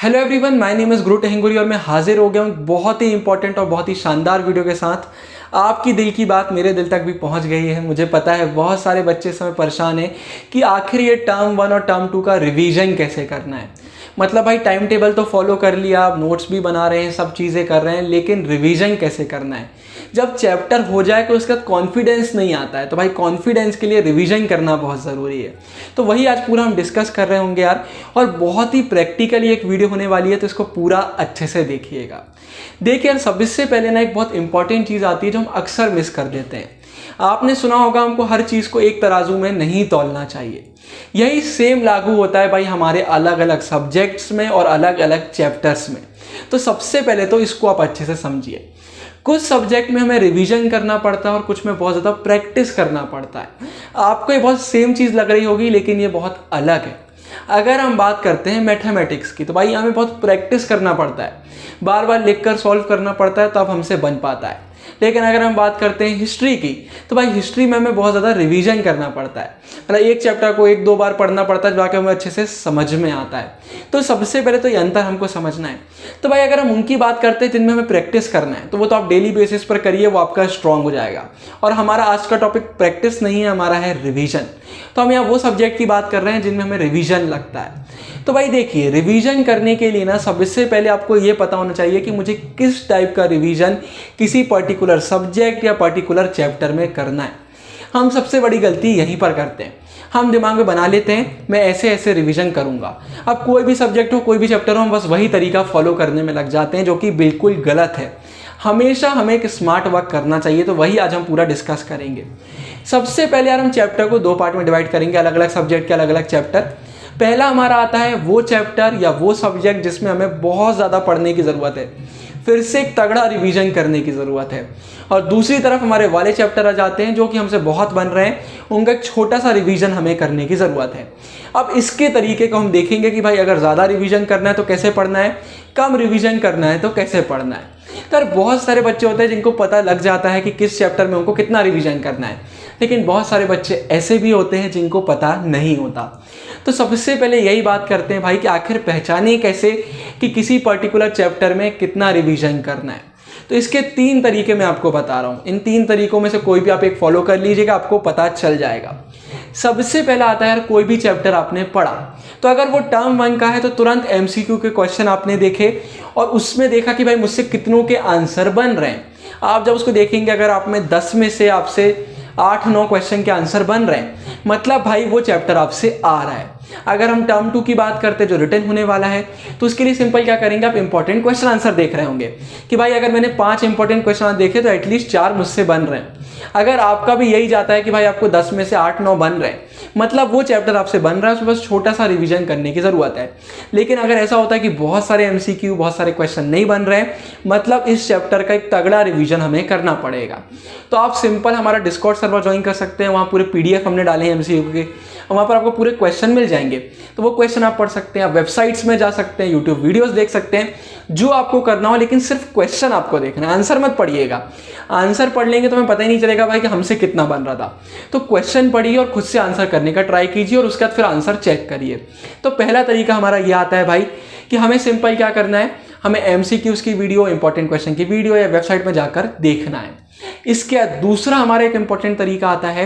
Hello everyone, my name is गुरु टेहंगुरी और मैं हाजिर हो गया हूँ बहुत ही इंपॉर्टेंट और बहुत ही शानदार वीडियो के साथ। आपकी दिल की बात मेरे दिल तक भी पहुँच गई है। मुझे पता है बहुत सारे बच्चे इस समय परेशान हैं कि आखिर ये टर्म 1 और टर्म 2 का रिवीजन कैसे करना है। मतलब भाई टाइम टेबल तो फॉलो कर लिया, आप नोट्स भी बना रहे हैं, सब चीज़ें कर रहे हैं, लेकिन रिवीजन कैसे करना है। जब चैप्टर हो जाए तो उसका कॉन्फिडेंस नहीं आता है, तो भाई कॉन्फिडेंस के लिए रिवीजन करना बहुत ज़रूरी है। तो वही आज पूरा हम डिस्कस कर रहे होंगे यार, और बहुत ही प्रैक्टिकली एक वीडियो होने वाली है, तो इसको पूरा अच्छे से देखिएगा। देखिए यार, सबसे पहले ना एक बहुत इंपॉर्टेंट चीज़ आती है जो हम अक्सर मिस कर देते हैं। आपने सुना होगा हमको हर चीज़ को एक तराजू में नहीं तौलना चाहिए। यही सेम लागू होता है भाई हमारे अलग अलग सब्जेक्ट्स में और अलग अलग चैप्टर्स में। तो सबसे पहले तो इसको आप अच्छे से समझिए। कुछ सब्जेक्ट में हमें रिवीजन करना पड़ता है और कुछ में बहुत ज़्यादा प्रैक्टिस करना पड़ता है। आपको ये बहुत सेम चीज़ लग रही होगी, लेकिन ये बहुत अलग है। अगर हम बात करते हैं मैथमेटिक्स की, तो भाई हमें बहुत प्रैक्टिस करना पड़ता है, बार बार लिख कर सॉल्व करना पड़ता है, तब हमसे बन पाता है। लेकिन अगर हम बात करते हैं हिस्ट्री की, तो भाई हिस्ट्री में हमें बहुत ज़्यादा रिवीजन करना पड़ता है। मतलब एक चैप्टर को 1-2 बार पढ़ना पड़ता है, जाके हमें अच्छे से समझ में आता है। तो सबसे पहले तो ये अंतर हमको समझना है। तो भाई अगर हम उनकी बात करते हैं जिनमें हमें प्रैक्टिस करना है, तो वो तो आप डेली बेसिस पर करिए, वो आपका स्ट्रांग हो जाएगा। और हमारा आज का टॉपिक प्रैक्टिस नहीं है, हमारा है रिवीजन। तो हम यहाँ वो सब्जेक्ट की बात कर रहे हैं जिनमें हमें रिवीजन लगता है। तो भाई देखिए, रिवीजन करने के लिए ना सबसे पहले आपको ये पता होना चाहिए कि मुझे किस टाइप का रिवीजन किसी पर्टिकुलर सब्जेक्ट या पर्टिकुलर चैप्टर में करना है। हम सबसे बड़ी गलती यहीं पर करते हैं। हम दिमाग में बना लेते हैं मैं ऐसे ऐसे रिवीजन करूंगा। अब कोई भी सब्जेक्ट हो, कोई भी चैप्टर हो, हम बस वही तरीका फॉलो करने में लग जाते हैं, जो कि बिल्कुल गलत है। हमेशा हमें एक स्मार्ट वर्क करना चाहिए। तो वही आज हम पूरा डिस्कस करेंगे। सबसे पहले यार हम चैप्टर को 2 पार्ट में डिवाइड करेंगे, अलग अलग सब्जेक्ट के अलग अलग चैप्टर। पहला हमारा आता है वो चैप्टर या वो सब्जेक्ट जिसमें हमें बहुत ज़्यादा पढ़ने की ज़रूरत है, फिर से एक तगड़ा रिवीजन करने की ज़रूरत है। और दूसरी तरफ हमारे वाले चैप्टर आ जाते हैं जो कि हमसे बहुत बन रहे हैं, उनका एक छोटा सा रिवीजन हमें करने की ज़रूरत है। अब इसके तरीके को हम देखेंगे कि भाई अगर ज़्यादा रिवीजन करना है तो कैसे पढ़ना है, कम रिवीजन करना है तो कैसे पढ़ना है। तो बहुत सारे बच्चे होते हैं जिनको पता लग जाता है कि किस चैप्टर में उनको कितना रिवीजन करना है, लेकिन बहुत सारे बच्चे ऐसे भी होते हैं जिनको पता नहीं होता। तो सबसे पहले यही बात करते हैं भाई कि आखिर पहचाने कैसे कि किसी पर्टिकुलर चैप्टर में कितना रिवीजन करना है। तो इसके 3 तरीके मैं आपको बता रहा हूँ। इन 3 तरीकों में से कोई भी आप एक फॉलो कर लीजिएगा, आपको पता चल जाएगा। सबसे पहला आता है यार, कोई भी चैप्टर आपने पढ़ा, तो अगर वो टर्म 1 का है तो तुरंत MCQ के क्वेश्चन आपने देखे और उसमें देखा कि भाई मुझसे कितनों के आंसर बन रहे हैं। आप जब उसको देखेंगे, अगर आप में 10 में से आपसे 8-9 क्वेश्चन के आंसर बन रहे हैं, मतलब भाई वो चैप्टर आपसे आ रहा है। अगर हम टर्म 2 की बात करते हैं जो रिटर्न होने वाला है, तो उसके लिए सिंपल क्या करेंगे, आप इंपॉर्टेंट क्वेश्चन आंसर देख रहे होंगे कि भाई अगर मैंने 5 इंपॉर्टेंट क्वेश्चन देखे तो एटलीस्ट 4 मुझसे बन रहे हैं। अगर आपका भी यही जाता है कि भाई आपको 10 में से 8-9 बन रहे हैं, मतलब वो चैप्टर आपसे बन रहा है, उसमें बस छोटा सा रिवीजन करने की ज़रूरत है। लेकिन अगर ऐसा होता है कि बहुत सारे MCQ, बहुत सारे क्वेश्चन नहीं बन रहे हैं, मतलब इस चैप्टर का एक तगड़ा रिवीजन हमें करना पड़ेगा। तो आप सिंपल हमारा डिस्कॉर्ड सर्वर ज्वाइन कर सकते हैं। वहाँ पूरे PDF हमने डाले हैं MCQ के, वहाँ पर आपको पूरे क्वेश्चन मिल जाएंगे। तो वो क्वेश्चन आप पढ़ सकते हैं, आप वेबसाइट्स में जा सकते हैं, यूट्यूब वीडियोस देख सकते हैं, जो आपको करना हो, लेकिन सिर्फ क्वेश्चन आपको देखना है, आंसर मत पढ़िएगा। आंसर पढ़ लेंगे तो हमें पता ही नहीं चलेगा भाई कि हमसे कितना बन रहा था। तो क्वेश्चन पढ़िए और खुद से आंसर करने का ट्राई कीजिए और उसके बाद फिर आंसर चेक करिए। तो पहला तरीका हमारा यह आता है भाई कि हमें सिंपल क्या करना है, हमें MCQs की वीडियो, इंपॉर्टेंट क्वेश्चन की वीडियो या वेबसाइट में जाकर देखना है। इसके बाद दूसरा हमारा एक इंपॉर्टेंट तरीका आता है,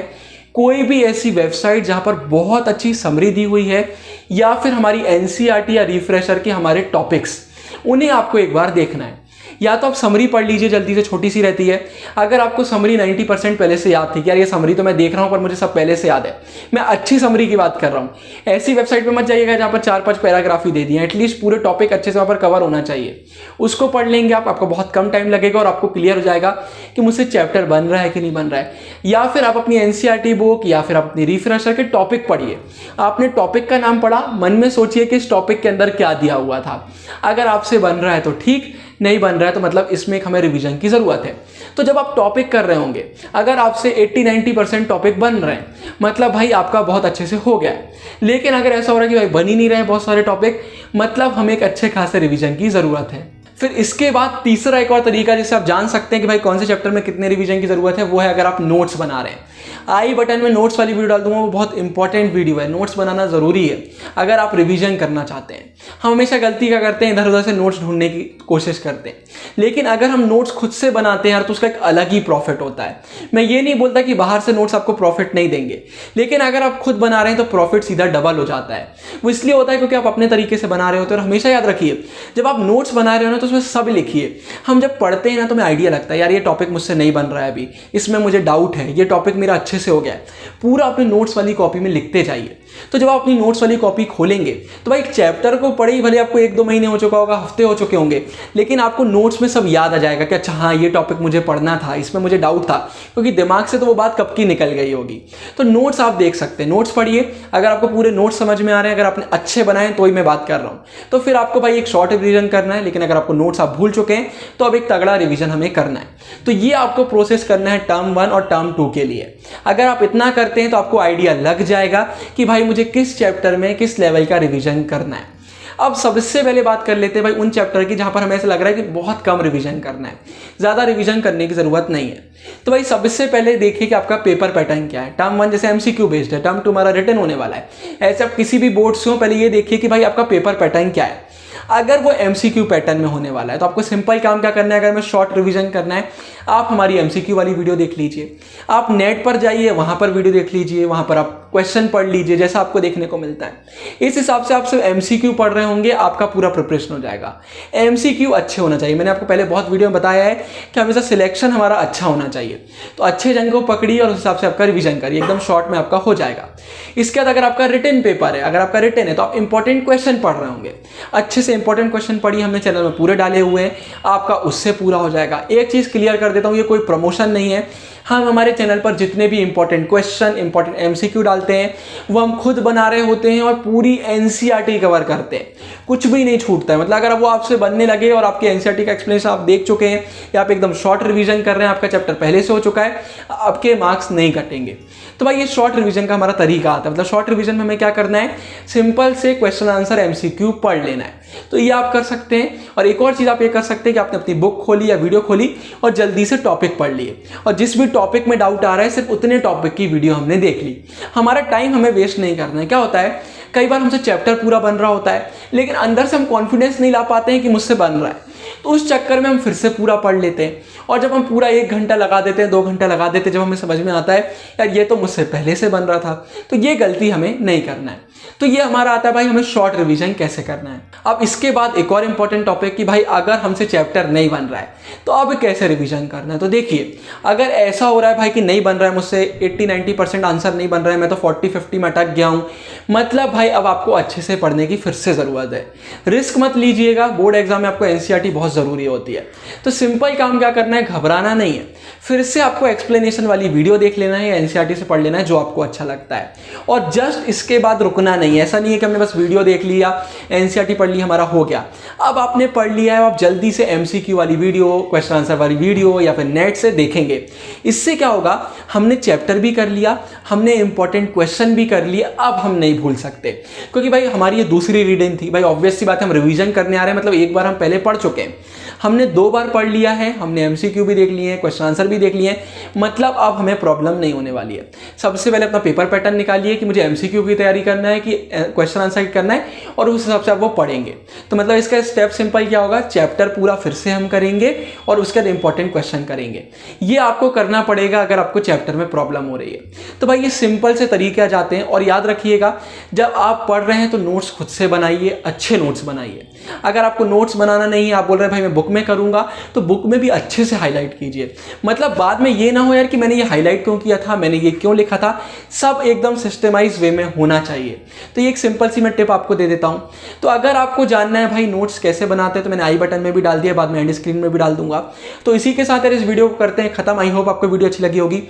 कोई भी ऐसी वेबसाइट जहां पर बहुत अच्छी समरी दी हुई है, या फिर हमारी NCERT या रिफ्रेशर के हमारे टॉपिक्स, उन्हें आपको एक बार देखना है। या तो आप समरी पढ़ लीजिए, जल्दी से, छोटी सी रहती है। अगर आपको समरी 90% पहले से याद थी कि यार ये समरी तो मैं देख रहा हूँ पर मुझे सब पहले से याद है, मैं अच्छी समरी की बात कर रहा हूँ, ऐसी वेबसाइट पे मत जाइएगा जहाँ पर 4-5 पैराग्राफ ही दे दिए। एटलीस्ट पूरे टॉपिक अच्छे से वहाँ पर कवर होना चाहिए। उसको पढ़ लेंगे आप, आपको बहुत कम टाइम लगेगा और आपको क्लियर हो जाएगा कि मुझसे चैप्टर बन रहा है कि नहीं बन रहा है। या फिर आप अपनी NCERT बुक या फिर अपनी रिफ्रेशर के टॉपिक पढ़िए। आपने टॉपिक का नाम पढ़ा, मन में सोचिए कि इस टॉपिक के अंदर क्या दिया हुआ था। अगर आपसे बन रहा है तो ठीक, नहीं बन रहा है तो मतलब इसमें एक हमें रिवीजन की ज़रूरत है। तो जब आप टॉपिक कर रहे होंगे, अगर आपसे 80-90% टॉपिक बन रहे हैं, मतलब भाई आपका बहुत अच्छे से हो गया है। लेकिन अगर ऐसा हो रहा है कि भाई बन ही नहीं रहे बहुत सारे टॉपिक, मतलब हमें एक अच्छे खासे रिवीजन की ज़रूरत है। फिर इसके बाद तीसरा एक और तरीका जिससे आप जान सकते हैं कि भाई कौन से चैप्टर में कितने रिवीजन की जरूरत है, वो है अगर आप नोट्स बना रहे हैं। आई बटन में नोट्स वाली वीडियो डाल दूंगा, वो बहुत इंपॉर्टेंट वीडियो है। नोट्स बनाना जरूरी है अगर आप रिवीजन करना चाहते हैं। हम हमेशा गलती क्या करते हैं, इधर उधर से नोट्स ढूंढने की कोशिश करते हैं, लेकिन अगर हम नोट्स खुद से बनाते हैं यार तो उसका एक अलग ही प्रॉफिट होता है। मैं ये नहीं बोलता कि बाहर से नोट्स आपको प्रॉफिट नहीं देंगे, लेकिन अगर आप खुद बना रहे हैं तो प्रॉफिट सीधा डबल हो जाता है। वो इसलिए होता है क्योंकि आप अपने तरीके से बना रहे होते हैं। और हमेशा याद रखिए, जब आप नोट्स बना रहे हो ना तो उसमें सब लिखिए। हम जब पढ़ते हैं ना तो हमें आइडिया लगता है यार ये टॉपिक मुझसे नहीं बन रहा है, अभी इसमें मुझे डाउट है, ये टॉपिक मेरा अच्छे से हो गया है। पूरा अपने नोट्स वाली कॉपी में लिखते जाइए। तो जब आप अपनी नोट्स वाली कॉपी खोलेंगे तो भाई चैप्टर को पढ़े ही भले आपको 1-2 महीने हो चुका होगा, हफ्ते हो चुके होंगे, लेकिन आपको नोट्स में सब याद आ जाएगा कि अच्छा हाँ ये टॉपिक मुझे पढ़ना था, इसमें मुझे डाउट था, क्योंकि दिमाग से तो वो बात कब की निकल गई होगी। तो नोट्स आप देख सकते हैं, नोट्स पढ़िए। अगर आपको पूरे नोट्स समझ में आ रहे हैं, अगर आपने अच्छे बनाए तो ही मैं बात कर रहा हूँ, तो फिर आपको भाई एक शॉर्ट रिवीजन करना है। लेकिन अगर आपको नोट्स आप भूल चुके हैं तो अब एक तगड़ा रिवीजन हमें करना है। तो ये आपको प्रोसेस करना है टर्म 1 और टर्म 2 के लिए। अगर आप इतना करते हैं तो आपको आइडिया लग जाएगा कि भाई मुझे किस चैप्टर में किस लेवल का रिवीजन करना है। अब सबसे पहले बात कर लेते हैं भाई उन चैप्टर की जहां पर हमें ऐसा लग रहा है कि बहुत कम रिवीजन करना है, ज़्यादा रिवीजन करने की ज़रूरत नहीं है। तो भाई सबसे पहले देखिए कि आपका पेपर पैटर्न क्या है। टर्म 1 जैसे MCQ बेस्ड है, टर्म 2 हमारा रिटन होने वाला है। ऐसे आप किसी भी बोर्ड से हो, पहले ये देखिए कि भाई आपका पेपर पैटर्न क्या है। अगर वो MCQ पैटर्न में होने वाला है तो आपको सिंपल काम क्या करना है, अगर हमें शॉर्ट रिवीजन करना है, आप हमारी MCQ वाली वीडियो देख लीजिए। आप नेट पर जाइए, वहाँ पर वीडियो देख लीजिए, वहाँ पर आप क्वेश्चन पढ़ लीजिए जैसा आपको देखने को मिलता है। इस हिसाब से आप सिर्फ MCQ पढ़ रहे होंगे, आपका पूरा प्रिपरेशन हो जाएगा। MCQ अच्छे होना चाहिए। मैंने आपको पहले बहुत वीडियो में बताया है कि हमेशा सिलेक्शन हमारा अच्छा होना चाहिए। तो अच्छे जंग को पकड़िए और उस हिसाब से आपका रिवीजन करिए, एकदम शॉर्ट में आपका हो जाएगा। इसके बाद अगर आपका रिटन पेपर है, अगर आपका रिटन है तो आप इंपॉर्टेंट क्वेश्चन पढ़ रहे होंगे, अच्छे से इंपॉर्टेंट क्वेश्चन पढ़िए। हमने चैनल में पूरे डाले हुए हैं, आपका उससे पूरा हो जाएगा। एक चीज़ क्लियर कर देता हूँ, ये कोई प्रमोशन नहीं है। हम हमारे चैनल पर जितने भी इंपॉर्टेंट क्वेश्चन, इंपॉर्टेंट MCQ डालते हैं वो हम खुद बना रहे होते हैं और पूरी NCERT कवर करते हैं, कुछ भी नहीं छूटता है। मतलब अगर वो आपसे बनने लगे और आपके NCERT का एक्सप्लेनेशन आप देख चुके हैं या आप एकदम शॉर्ट रिवीजन कर रहे हैं, आपका चैप्टर पहले से हो चुका है, आपके मार्क्स नहीं कटेंगे। तो भाई ये शॉर्ट रिवीजन का हमारा तरीका आता है। मतलब शॉर्ट रिवीजन में हमें क्या करना है, सिंपल से क्वेश्चन आंसर MCQ पढ़ लेना है। तो ये आप कर सकते हैं। और एक और चीज़ आप ये कर सकते हैं कि आपने अपनी बुक खोली या वीडियो खोली और जल्दी से टॉपिक पढ़ लिए, और जिस भी टॉपिक में डाउट आ रहा है सिर्फ उतने टॉपिक की वीडियो हमने देख ली। हमारा टाइम हमें वेस्ट नहीं करना है। क्या होता है, कई बार हमसे चैप्टर पूरा बन रहा होता है लेकिन अंदर से हम कॉन्फिडेंस नहीं ला पाते हैं कि मुझसे बन रहा है, तो उस चक्कर में हम फिर से पूरा पढ़ लेते हैं। और जब हम पूरा 1 घंटा लगा देते हैं, 2 घंटा लगा देते हैं, जब हमें समझ में आता है यार ये तो मुझसे पहले से बन रहा था, तो ये गलती हमें नहीं करना है। तो ये हमारा आता है भाई हमें शॉर्ट रिवीजन कैसे करना है। अब इसके बाद एक और इंपॉर्टेंट टॉपिक कि भाई अगर हमसे चैप्टर नहीं बन रहा है तो अब कैसे रिवीजन करना है। तो देखिए, अगर ऐसा हो रहा है भाई कि नहीं बन रहा है, मुझसे 80-90% आंसर नहीं बन रहा है, मैं तो 40-50 में अटक गया हूँ, मतलब भाई अब आपको अच्छे से पढ़ने की फिर से ज़रूरत है। रिस्क मत लीजिएगा, बोर्ड एग्जाम में आपको NCERT बहुत ज़रूरी होती है। तो सिंपल काम क्या करना है, घबराना नहीं है, फिर से आपको एक्सप्लेनेशन वाली वीडियो देख लेना है या NCERT से पढ़ लेना है जो आपको अच्छा लगता है, और जस्ट इसके बाद रुकना नहीं है। ऐसा नहीं है कि हमने बस वीडियो देख लिया, NCERT पढ़ ली, हमारा हो गया। अब आपने पढ़ लिया है, आप जल्दी से MCQ वाली वीडियो, क्वेश्चन आंसर वाली वीडियो या फिर नेट से देखेंगे। इससे क्या होगा, हमने चैप्टर भी कर लिया, हमने इंपॉर्टेंट क्वेश्चन भी कर लिए, अब हम नहीं भूल सकते, क्योंकि भाई हमारी ये दूसरी रीडिंग थी। भाई ऑब्वियस सी बात है, हम रिवीजन करने आ रहे हैं, मतलब एक बार हम पहले पढ़ चुके हैं, हमने 2 बार पढ़ लिया है, हमने MCQ भी देख लिए हैं, क्वेश्चन आंसर भी देख लिए हैं, मतलब अब हमें प्रॉब्लम नहीं होने वाली है। सबसे पहले अपना पेपर पैटर्न निकालिए कि मुझे MCQ की तैयारी करना है कि क्वेश्चन आंसर करना है, और उस हिसाब से आप वो पढ़ेंगे। तो मतलब इसका स्टेप सिंपल क्या होगा, चैप्टर पूरा फिर से हम करेंगे और उसके बाद इंपॉर्टेंट क्वेश्चन करेंगे। ये आपको करना पड़ेगा अगर आपको चैप्टर में प्रॉब्लम हो रही है। तो भाई ये सिंपल से तरीके आ जाते हैं। और याद रखिएगा, जब आप पढ़ रहे हैं तो नोट्स खुद से बनाइए, अच्छे नोट्स बनाइए। अगर आपको नोट्स बनाना नहीं है, आप बोल रहे हैं भाई मैं बुक में करूंगा, तो बुक में भी अच्छे से हाईलाइट कीजिए। मतलब बाद में ये ना हो यार कि मैंने ये हाईलाइट क्यों किया था, मैंने ये क्यों लिखा था, सब एकदम सिस्टमाइज वे में होना चाहिए। तो ये एक सिंपल सी मैं टिप आपको दे देता हूँ। तो अगर आपको जानना है भाई नोट्स कैसे बनाते हैं, तो मैंने आई बटन में भी डाल दिया, बाद में एंड स्क्रीन में भी डाल दूंगा। तो इसी के साथ यार इस वीडियो को करते हैं खत्म। आई होप आपको वीडियो अच्छी लगी होगी।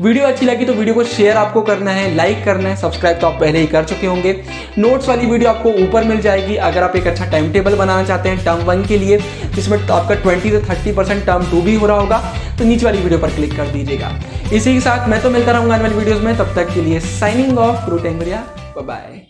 वीडियो अच्छी लगी तो वीडियो को शेयर आपको करना है, लाइक करना है, सब्सक्राइब तो आप पहले ही कर चुके होंगे। नोट्स वाली वीडियो आपको ऊपर मिल जाएगी। अगर आप एक अच्छा टाइम टेबल बनाना चाहते हैं टर्म 1 के लिए, जिसमें आपका 20 से 30% टर्म 2 भी हो रहा होगा, तो नीचे वाली वीडियो पर क्लिक कर दीजिएगा। इसी के साथ मैं तो मिलता रहूंगा आने वाली वीडियोस में, तब तक के लिए साइनिंग ऑफ, गुरु टेंगरिया, बाय बाय।